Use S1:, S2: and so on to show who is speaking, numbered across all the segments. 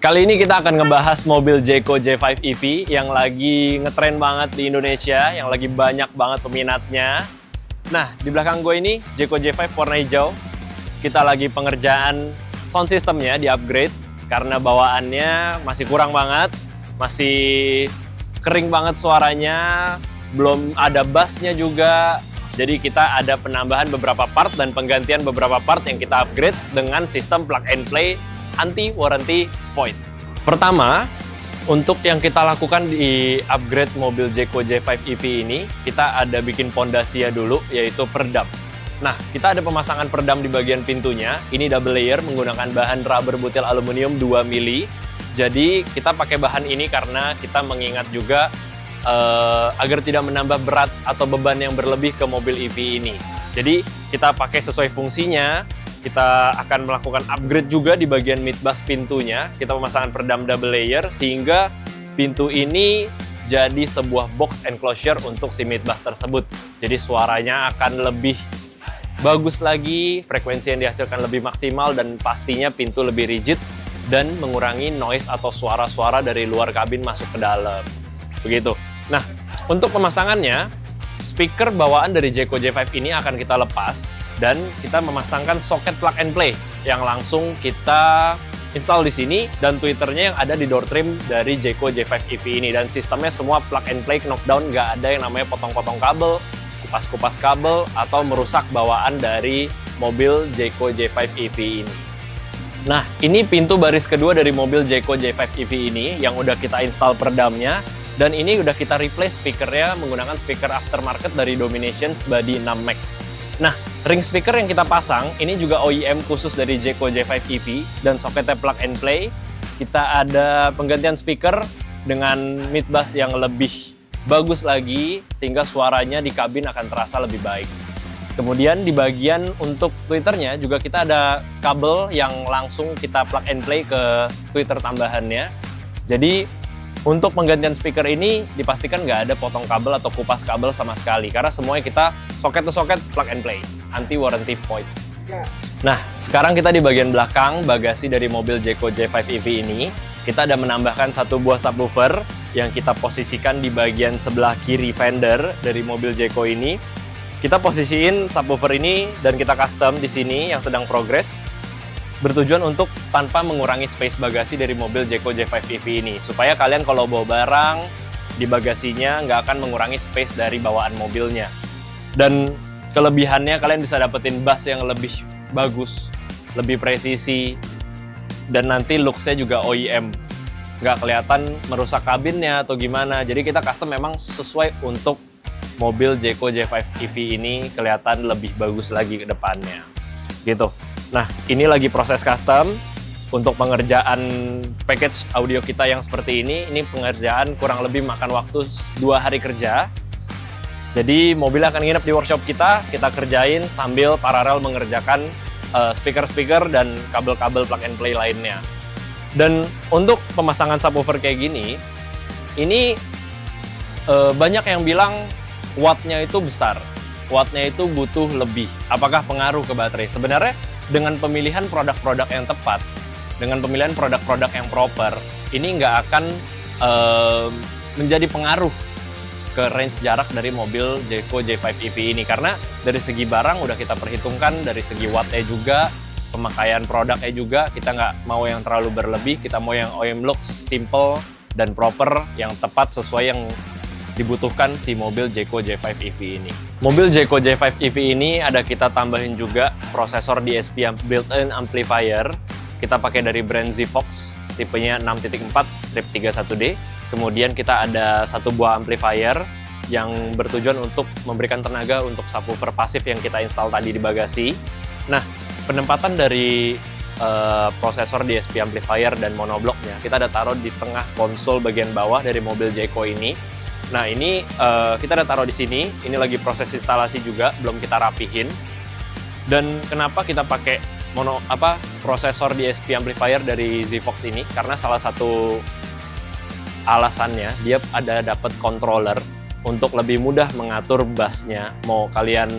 S1: Kali ini kita akan ngebahas mobil Jayco J5 EV yang lagi ngetren banget di Indonesia, yang lagi banyak banget peminatnya. Nah, di belakang gue ini Jayco J5 warna hijau. Kita lagi pengerjaan sound systemnya di-upgrade karena bawaannya masih kurang banget, masih kering banget suaranya, belum ada bassnya juga. Jadi kita ada penambahan beberapa part dan penggantian beberapa part yang kita upgrade dengan sistem plug and play anti warranty void. Pertama, untuk yang kita lakukan di upgrade mobil Jayco J5 EV ini, kita ada bikin pondasinya dulu, yaitu peredam. Nah, kita ada pemasangan peredam di bagian pintunya. Ini double layer menggunakan bahan rubber butil aluminium 2 mili. Jadi kita pakai bahan ini karena kita mengingat juga agar tidak menambah berat atau beban yang berlebih ke mobil EV ini. Jadi kita pakai sesuai fungsinya. Kita akan melakukan upgrade juga di bagian midbus pintunya. Kita memasangkan peredam double layer sehingga pintu ini jadi sebuah box enclosure untuk si midbus tersebut. Jadi suaranya akan lebih bagus lagi, frekuensi yang dihasilkan lebih maksimal, dan pastinya pintu lebih rigid dan mengurangi noise atau suara-suara dari luar kabin masuk ke dalam. Begitu. Nah, untuk pemasangannya, speaker bawaan dari Jayco J5 ini akan kita lepas dan kita memasangkan soket plug and play yang langsung kita install di sini, dan tweeternya yang ada di door trim dari Jayco J5 EV ini. Dan sistemnya semua plug and play knockdown, nggak ada yang namanya potong-potong kabel, kupas-kupas kabel, atau merusak bawaan dari mobil Jayco J5 EV ini. Nah, ini pintu baris kedua dari mobil Jayco J5 EV ini yang udah kita install peredamnya, dan ini udah kita replace speakernya menggunakan speaker aftermarket dari Dominations Body 6 Max. Nah, ring speaker yang kita pasang ini juga OEM khusus dari Jayco J5 EV dan soketnya plug and play. Kita ada penggantian speaker dengan midbus yang lebih bagus lagi sehingga suaranya di kabin akan terasa lebih baik. Kemudian di bagian untuk tweeternya juga kita ada kabel yang langsung kita plug and play ke tweeter tambahannya. Jadi untuk penggantian speaker ini dipastikan nggak ada potong kabel atau kupas kabel sama sekali, karena semuanya kita soket to soket plug and play, anti warranty void. Nah, sekarang kita di bagian belakang bagasi dari mobil Jayco J5 EV ini, kita ada menambahkan satu buah subwoofer yang kita posisikan di bagian sebelah kiri fender dari mobil Jayco ini. Kita posisiin subwoofer ini dan kita custom di sini yang sedang progress, bertujuan untuk tanpa mengurangi space bagasi dari mobil Jayco J5 EV ini, supaya kalian kalau bawa barang di bagasinya nggak akan mengurangi space dari bawaan mobilnya. Dan kelebihannya kalian bisa dapetin bass yang lebih bagus, lebih presisi, dan nanti looks-nya juga OEM, nggak kelihatan merusak kabinnya atau gimana. Jadi kita custom memang sesuai untuk mobil Jayco J5 EV ini kelihatan lebih bagus lagi ke depannya gitu. Nah, ini lagi proses custom untuk pengerjaan package audio kita yang seperti ini. Ini pengerjaan kurang lebih makan waktu 2 hari kerja. Jadi mobil akan nginep di workshop kita kerjain sambil paralel mengerjakan speaker-speaker dan kabel-kabel plug and play lainnya. Dan untuk pemasangan subwoofer kayak gini, ini banyak yang bilang wattnya itu besar, wattnya itu butuh lebih. Apakah pengaruh ke baterai? Sebenarnya dengan pemilihan produk-produk yang tepat, dengan pemilihan produk-produk yang proper, ini nggak akan menjadi pengaruh ke range jarak dari mobil Jayco J5 EV ini. Karena dari segi barang udah kita perhitungkan, dari segi wattnya juga, pemakaian produknya juga, kita nggak mau yang terlalu berlebih, kita mau yang OEM looks simple dan proper, yang tepat sesuai yang dibutuhkan si mobil Jayco J5 EV ini. Mobil Jayco J5 EV ini ada kita tambahin juga prosesor DSP built-in amplifier. Kita pakai dari brand Zvox, tipenya 6.4 strip 31D. Kemudian kita ada satu buah amplifier yang bertujuan untuk memberikan tenaga untuk subwoofer pasif yang kita install tadi di bagasi. Nah, penempatan dari prosesor DSP amplifier dan monobloknya kita ada taruh di tengah konsol bagian bawah dari mobil Jayco ini. Nah, ini kita udah taruh di sini. Ini lagi proses instalasi juga, belum kita rapihin. Dan kenapa kita pakai prosesor DSP amplifier dari Zvox ini? Karena salah satu alasannya dia ada dapat controller untuk lebih mudah mengatur bassnya. Mau kalian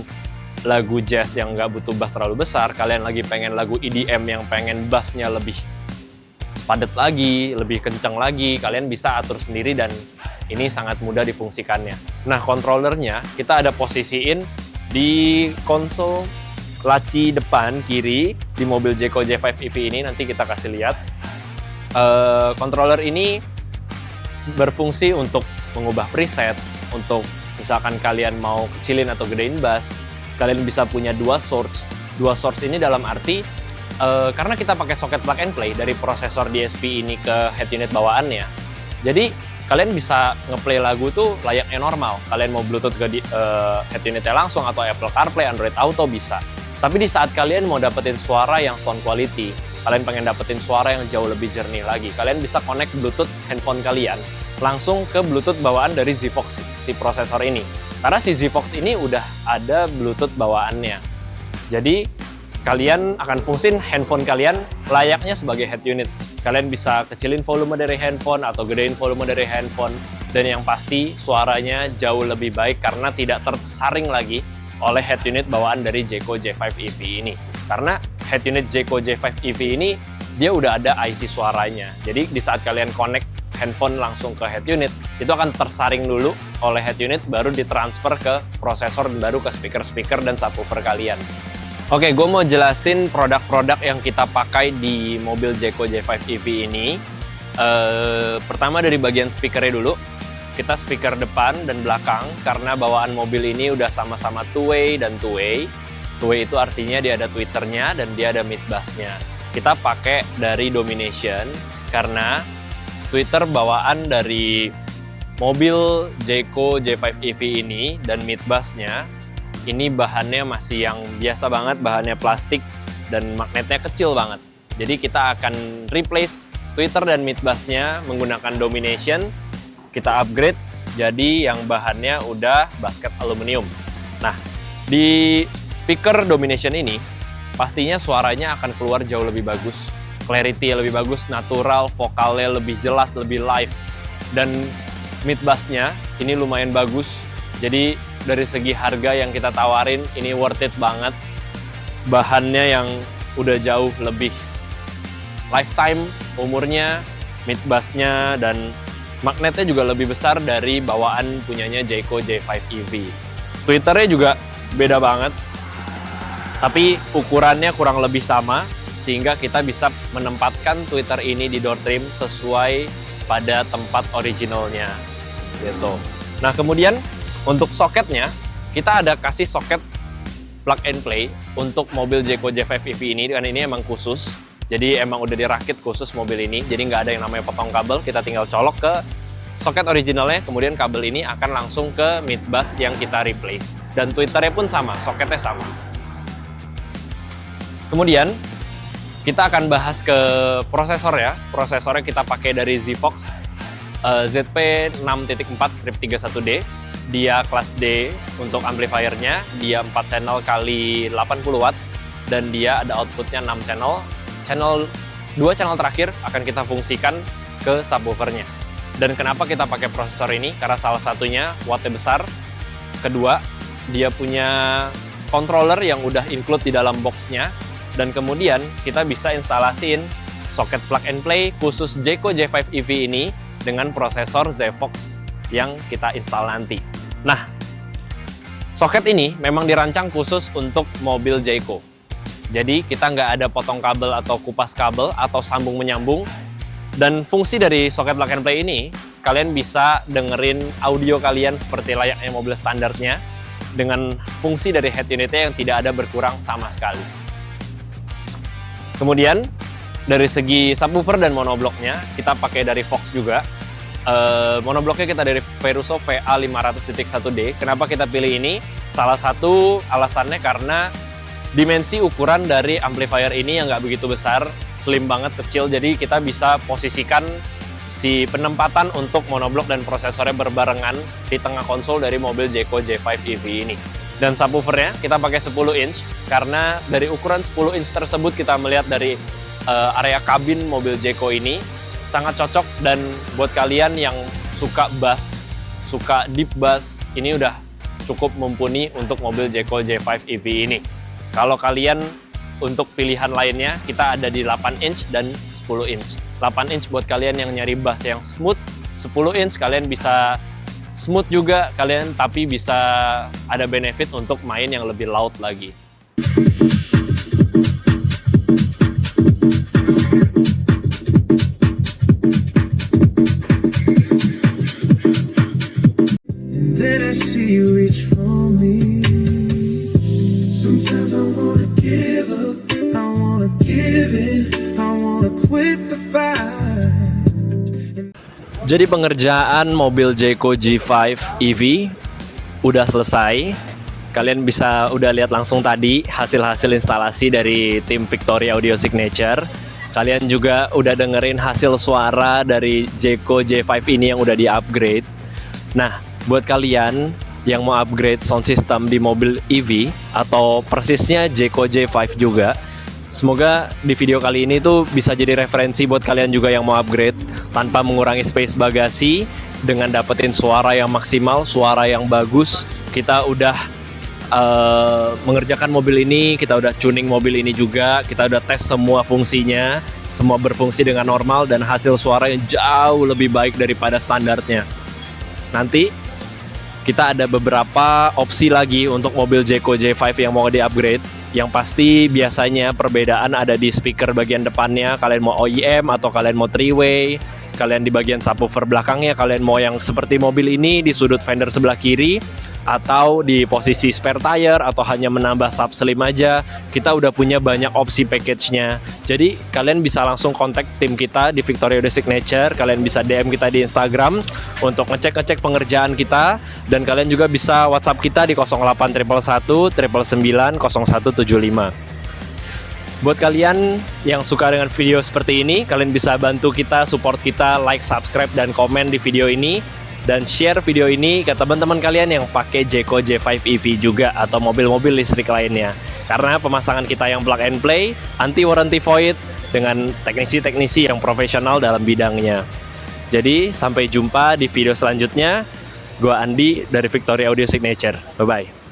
S1: lagu jazz yang nggak butuh bass terlalu besar, kalian lagi pengen lagu EDM yang pengen bassnya lebih padat lagi, lebih kencang lagi, kalian bisa atur sendiri dan ini sangat mudah difungsikannya. Nah, kontrolernya kita ada posisiin di konsol laci depan kiri di mobil Jayco J5 EV ini, nanti kita kasih lihat. Controller ini berfungsi untuk mengubah preset, untuk misalkan kalian mau kecilin atau gedein bass, kalian bisa punya dua source. Dua source ini dalam arti karena kita pakai soket plug and play dari prosesor DSP ini ke head unit bawaannya, jadi kalian bisa ngeplay lagu tuh layaknya normal. Kalian mau Bluetooth ke head unitnya langsung atau Apple CarPlay, Android Auto bisa. Tapi di saat kalian mau dapetin suara yang sound quality, kalian pengen dapetin suara yang jauh lebih jernih lagi, kalian bisa connect Bluetooth handphone kalian langsung ke Bluetooth bawaan dari Zvox si prosesor ini. Karena si Zvox ini udah ada Bluetooth bawaannya. Jadi kalian akan fungsin handphone kalian layaknya sebagai head unit. Kalian bisa kecilin volume dari handphone atau gedein volume dari handphone. Dan yang pasti suaranya jauh lebih baik karena tidak tersaring lagi oleh head unit bawaan dari Jayco J5 EV ini. Karena head unit Jayco J5 EV ini dia udah ada IC suaranya. Jadi di saat kalian connect handphone langsung ke head unit, itu akan tersaring dulu oleh head unit, baru ditransfer ke prosesor dan baru ke speaker-speaker dan subwoofer kalian. Oke, gue mau jelasin produk-produk yang kita pakai di mobil Jayco J5 EV ini. Pertama dari bagian speakernya dulu. Kita speaker depan dan belakang karena bawaan mobil ini udah sama-sama two-way dan two-way. Two-way itu artinya dia ada tweeternya dan dia ada mid bass-nya. Kita pakai dari Domination karena tweeter bawaan dari mobil Jayco J5 EV ini dan mid bass-nya ini bahannya masih yang biasa banget, bahannya plastik dan magnetnya kecil banget. Jadi kita akan replace tweeter dan mid bass-nya menggunakan Domination. Kita upgrade jadi yang bahannya udah basket aluminium. Nah, di speaker Domination ini pastinya suaranya akan keluar jauh lebih bagus, clarity lebih bagus, natural, vokalnya lebih jelas, lebih live. Dan mid bass-nya ini lumayan bagus. Jadi dari segi harga yang kita tawarin ini worth it banget. Bahannya yang udah jauh lebih lifetime umurnya, mid bass-nya dan magnetnya juga lebih besar dari bawaan punyanya Jayco J5 EV. Tweeternya juga beda banget, tapi ukurannya kurang lebih sama, sehingga kita bisa menempatkan tweeter ini di door trim sesuai pada tempat originalnya, gitu. Nah, kemudian untuk soketnya, kita ada kasih soket plug and play untuk mobil Jayco J5 EV ini, dan ini emang khusus. Jadi emang udah dirakit khusus mobil ini, jadi nggak ada yang namanya potong kabel, kita tinggal colok ke soket originalnya, kemudian kabel ini akan langsung ke mid bass yang kita replace. Dan tweeternya pun sama, soketnya sama. Kemudian, kita akan bahas ke prosesor ya. Prosesornya kita pakai dari Zvox ZP6.4-31D. Dia kelas D untuk amplifiernya, dia 4 channel kali 80 watt, dan dia ada outputnya 6 channel. 2 channel terakhir akan kita fungsikan ke subwoofernya. Dan kenapa kita pakai prosesor ini? Karena salah satunya wattnya besar, kedua dia punya controller yang udah include di dalam boxnya, dan kemudian kita bisa instalasiin soket plug and play khusus Jayco J5 EV ini dengan prosesor Zvox yang kita install nanti. Nah, soket ini memang dirancang khusus untuk mobil Jayco. Jadi kita nggak ada potong kabel atau kupas kabel atau sambung menyambung. Dan fungsi dari soket plug and play ini, kalian bisa dengerin audio kalian seperti layaknya mobil standarnya dengan fungsi dari head unitnya yang tidak ada berkurang sama sekali. Kemudian dari segi subwoofer dan monobloknya, kita pakai dari Vox juga. Monobloknya kita dari Veruso VA500.1D. Kenapa kita pilih ini? Salah satu alasannya karena dimensi ukuran dari amplifier ini yang nggak begitu besar, slim banget, kecil, jadi kita bisa posisikan si penempatan untuk monoblok dan prosesornya berbarengan di tengah konsol dari mobil Jayco J5 EV ini. Dan subwoofernya kita pakai 10 inch, karena dari ukuran 10 inch tersebut kita melihat dari area kabin mobil Jayco ini sangat cocok, dan buat kalian yang suka bass, suka deep bass, ini udah cukup mumpuni untuk mobil Jayco J5 EV ini. Kalau kalian untuk pilihan lainnya, kita ada di 8 inch dan 10 inch. 8 inch buat kalian yang nyari bass yang smooth, 10 inch kalian bisa smooth juga kalian, tapi bisa ada benefit untuk main yang lebih loud lagi. Jadi pengerjaan mobil Jayco G5 EV udah selesai. Kalian bisa udah lihat langsung tadi hasil-hasil instalasi dari tim Victoria Audio Signature. Kalian juga udah dengerin hasil suara dari Jayco J5 ini yang udah di-upgrade. Nah, buat kalian yang mau upgrade sound system di mobil EV atau persisnya Jayco J5 juga, semoga di video kali ini tuh bisa jadi referensi buat kalian juga yang mau upgrade tanpa mengurangi space bagasi, dengan dapetin suara yang maksimal, suara yang bagus. Kita udah mengerjakan mobil ini, kita udah tuning mobil ini juga, kita udah tes semua fungsinya, semua berfungsi dengan normal dan hasil suara yang jauh lebih baik daripada standarnya. Nanti kita ada beberapa opsi lagi untuk mobil Jayco J5 yang mau di-upgrade. Yang pasti biasanya perbedaan ada di speaker bagian depannya, kalian mau OEM atau kalian mau 3-way. Kalian di bagian subwoofer belakangnya, kalian mau yang seperti mobil ini di sudut fender sebelah kiri, atau di posisi spare tire, atau hanya menambah sub slim aja. Kita udah punya banyak opsi package-nya. Jadi kalian bisa langsung kontak tim kita di Victoria Audio Signature. Kalian bisa DM kita di Instagram untuk ngecek-ngecek pengerjaan kita. Dan kalian juga bisa WhatsApp kita di 08111 999 0175. Buat kalian yang suka dengan video seperti ini, kalian bisa bantu kita, support kita, like, subscribe, dan komen di video ini. Dan share video ini ke teman-teman kalian yang pakai Jayco J5 EV juga, atau mobil-mobil listrik lainnya. Karena pemasangan kita yang plug and play, anti warranty void, dengan teknisi-teknisi yang profesional dalam bidangnya. Jadi, sampai jumpa di video selanjutnya. Gua Andi dari Victoria Audio Signature. Bye-bye.